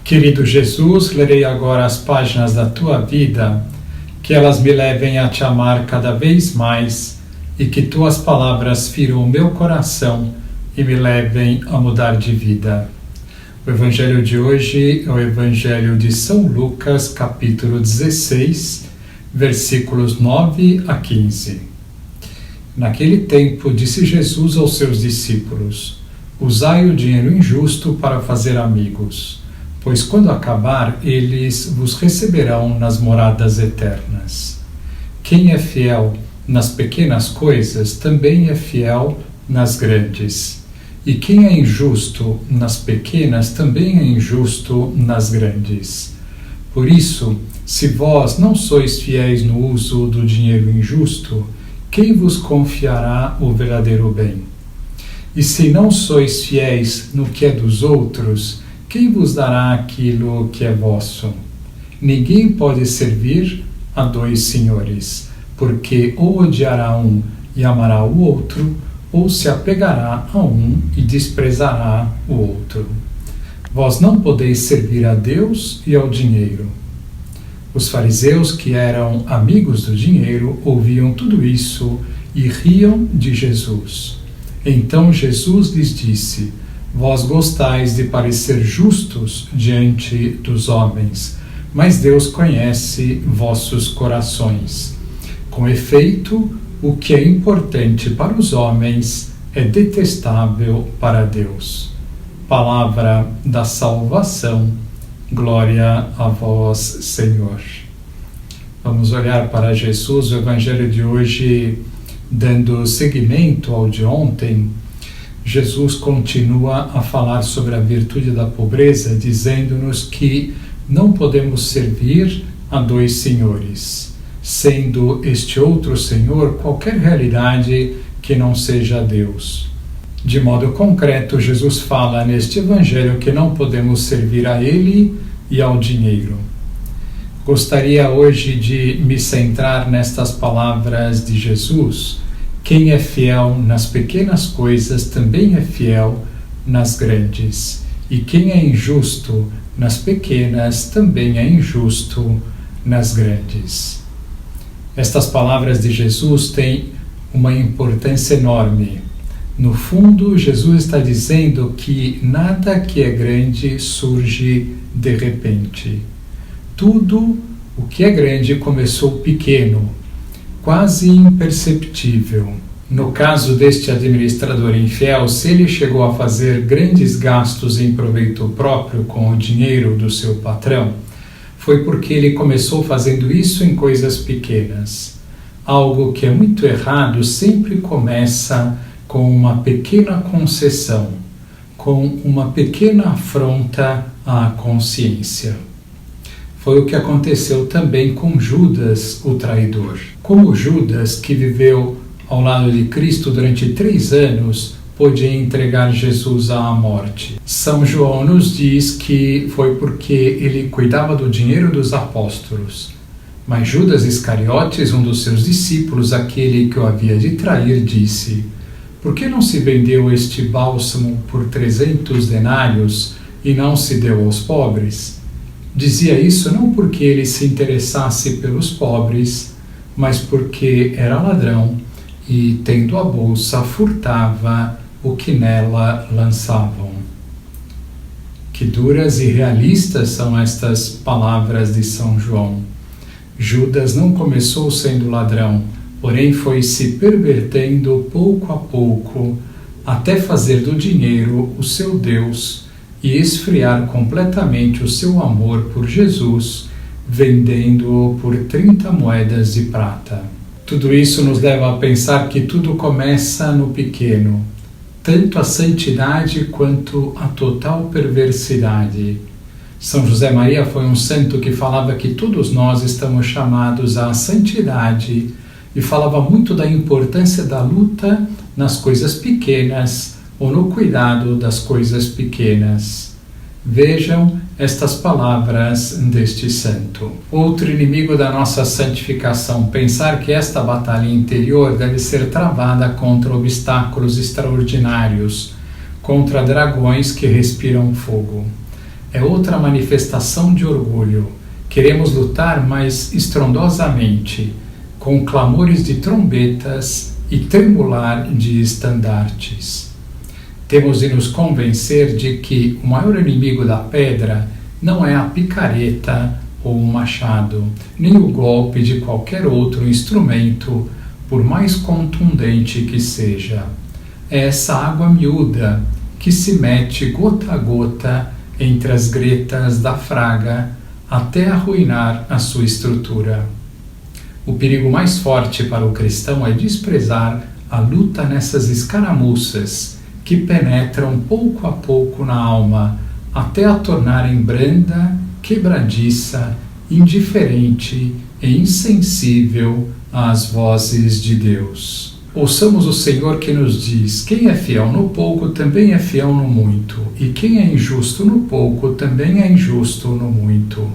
Querido Jesus, lerei agora as páginas da tua vida, que elas me levem a te amar cada vez mais e que tuas palavras firam o meu coração e me levem a mudar de vida. O Evangelho de hoje é o Evangelho de São Lucas, capítulo 16, versículos 9 a 15. Naquele tempo, disse Jesus aos seus discípulos: usai o dinheiro injusto para fazer amigos, pois quando acabar, eles vos receberão nas moradas eternas. Quem é fiel nas pequenas coisas, também é fiel nas grandes. E quem é injusto nas pequenas, também é injusto nas grandes. Por isso, se vós não sois fiéis no uso do dinheiro injusto, quem vos confiará o verdadeiro bem? E se não sois fiéis no que é dos outros, quem vos dará aquilo que é vosso? Ninguém pode servir a dois senhores, porque ou odiará um e amará o outro, ou se apegará a um e desprezará o outro. Vós não podeis servir a Deus e ao dinheiro. Os fariseus, que eram amigos do dinheiro, ouviam tudo isso e riam de Jesus. Então Jesus lhes disse: vós gostais de parecer justos diante dos homens, mas Deus conhece vossos corações. Com efeito, o que é importante para os homens é detestável para Deus. Palavra da salvação. Glória a vós, Senhor. Vamos olhar para Jesus, o Evangelho de hoje, dando seguimento ao de ontem. Jesus continua a falar sobre a virtude da pobreza, dizendo-nos que não podemos servir a dois senhores, sendo este outro senhor qualquer realidade que não seja Deus. De modo concreto, Jesus fala neste Evangelho que não podemos servir a Ele e ao dinheiro. Gostaria hoje de me centrar nestas palavras de Jesus. Quem é fiel nas pequenas coisas também é fiel nas grandes. E quem é injusto nas pequenas também é injusto nas grandes. Estas palavras de Jesus têm uma importância enorme. No fundo, Jesus está dizendo que nada que é grande surge de repente. Tudo o que é grande começou pequeno, quase imperceptível. No caso deste administrador infiel, se ele chegou a fazer grandes gastos em proveito próprio com o dinheiro do seu patrão, foi porque ele começou fazendo isso em coisas pequenas. Algo que é muito errado sempre começa com uma pequena concessão, com uma pequena afronta à consciência. Foi o que aconteceu também com Judas, o traidor. Como Judas, que viveu ao lado de Cristo durante 3 anos, pôde entregar Jesus à morte. São João nos diz que foi porque ele cuidava do dinheiro dos apóstolos. Mas Judas Iscariotes, um dos seus discípulos, aquele que o havia de trair, disse: por que não se vendeu este bálsamo por 300 denários e não se deu aos pobres? Dizia isso não porque ele se interessasse pelos pobres, mas porque era ladrão e, tendo a bolsa, furtava o que nela lançavam. Que duras e realistas são estas palavras de São João. Judas não começou sendo ladrão, porém foi se pervertendo pouco a pouco, até fazer do dinheiro o seu Deus e esfriar completamente o seu amor por Jesus, vendendo-o por 30 moedas de prata. Tudo isso nos leva a pensar que tudo começa no pequeno, tanto a santidade quanto a total perversidade. São José Maria foi um santo que falava que todos nós estamos chamados à santidade e falava muito da importância da luta nas coisas pequenas ou no cuidado das coisas pequenas. Vejam estas palavras deste santo. Outro inimigo da nossa santificação, pensar que esta batalha interior deve ser travada contra obstáculos extraordinários, contra dragões que respiram fogo. é outra manifestação de orgulho. Queremos lutar mais estrondosamente, com clamores de trombetas e tremular de estandartes. Temos de nos convencer de que o maior inimigo da pedra não é a picareta ou o machado, nem o golpe de qualquer outro instrumento, por mais contundente que seja. É essa água miúda que se mete gota a gota entre as gretas da fraga até arruinar a sua estrutura. O perigo mais forte para o cristão é desprezar a luta nessas escaramuças que penetram pouco a pouco na alma até a tornarem branda, quebradiça, indiferente e insensível às vozes de Deus. Ouçamos o Senhor que nos diz: quem é fiel no pouco também é fiel no muito, e quem é injusto no pouco também é injusto no muito.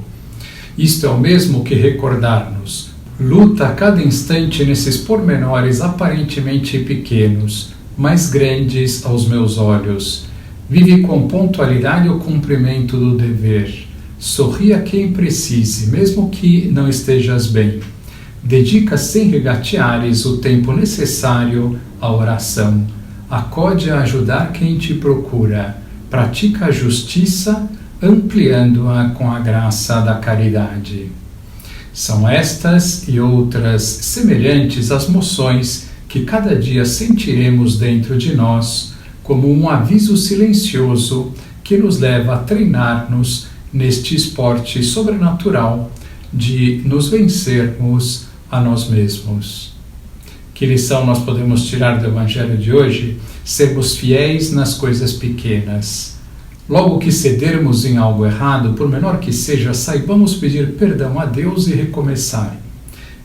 Isto é o mesmo que recordar-nos: luta a cada instante nesses pormenores aparentemente pequenos, mas grandes aos meus olhos. Vive com pontualidade o cumprimento do dever. Sorri a quem precise, mesmo que não estejas bem. Dedica sem regateares o tempo necessário à oração. Acode a ajudar quem te procura. Pratica a justiça, ampliando-a com a graça da caridade. São estas e outras semelhantes as moções que cada dia sentiremos dentro de nós, como um aviso silencioso que nos leva a treinar-nos neste esporte sobrenatural de nos vencermos a nós mesmos. Que lição nós podemos tirar do Evangelho de hoje? Sermos fiéis nas coisas pequenas. Logo que cedermos em algo errado, por menor que seja, saibamos pedir perdão a Deus e recomeçar.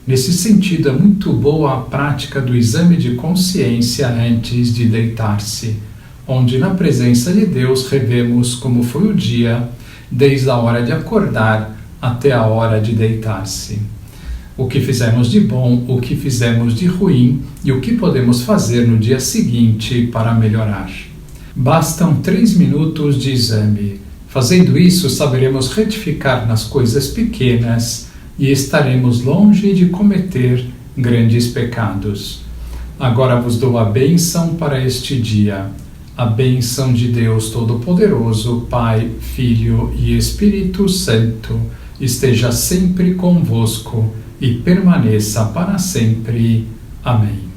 Nesse sentido, é muito boa a prática do exame de consciência antes de deitar-se, onde na presença de Deus revemos como foi o dia, desde a hora de acordar até a hora de deitar-se. O que fizemos de bom, o que fizemos de ruim e o que podemos fazer no dia seguinte para melhorar. Bastam 3 minutos de exame. Fazendo isso, saberemos retificar nas coisas pequenas e estaremos longe de cometer grandes pecados. Agora vos dou a bênção para este dia. A bênção de Deus Todo-Poderoso, Pai, Filho e Espírito Santo, esteja sempre convosco e permaneça para sempre. Amém.